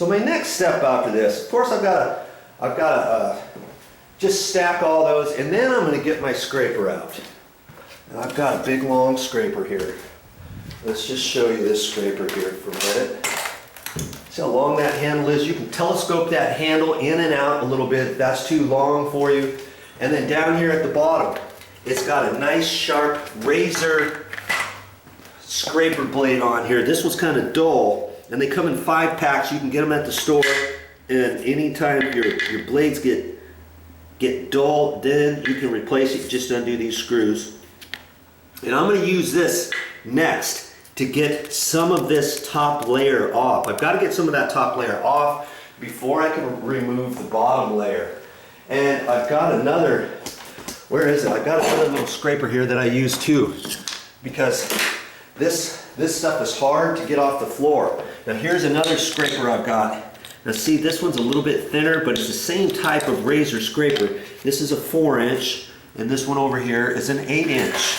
So my next step after this, of course I've got to just stack all those, and then I'm going to get my scraper out. And I've got a big long scraper here. Let's just show you this scraper here for a minute. See how long that handle is? You can telescope that handle in and out a little bit if that's too long for you. And then down here at the bottom, it's got a nice sharp razor scraper blade on here. This one's kind of dull, and they come in 5 packs. You can get them at the store, and anytime your blades get dull, then you can replace it. Just undo these screws. And I'm going to use this next to get some of this top layer off. I've got to get some of that top layer off before I can remove the bottom layer. And I've got another, where is it? I've got another little scraper here that I use too, because this stuff is hard to get off the floor. Now here's another scraper I've got. Now see, this one's a little bit thinner, but it's the same type of razor scraper. This is a 4-inch, and this one over here is an 8-inch.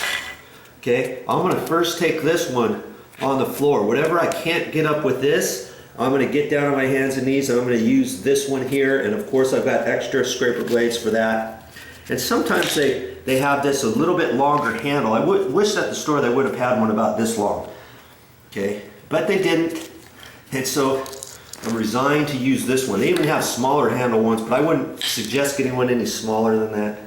Okay, I'm going to first take this one on the floor. Whatever I can't get up with this, I'm going to get down on my hands and knees, and I'm going to use this one here. And of course I've got extra scraper blades for that. And sometimes they have this a little bit longer handle. I wish at the store they would have had one about this long. Okay, but they didn't. And so I'm resigned to use this one. They even have smaller handle ones, but I wouldn't suggest getting one any smaller than that.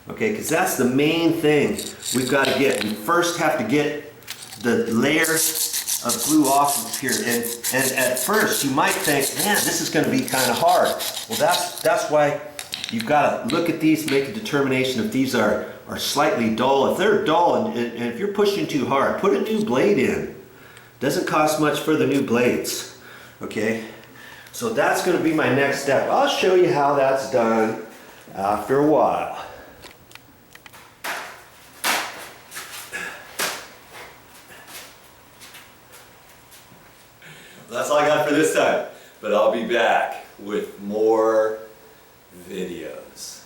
Okay, because that's the main thing we've got to get. We first have to get the layer of glue off of here. And at first you might think, man, this is going to be kind of hard. Well, that's why you've got to look at these, make a determination if these are slightly dull. If they're dull and if you're pushing too hard, put a new blade in. Doesn't cost much for the new blades. Okay, so that's going to be my next step. I'll show you how that's done after a while. That's all I got for this time, but I'll be back with more videos.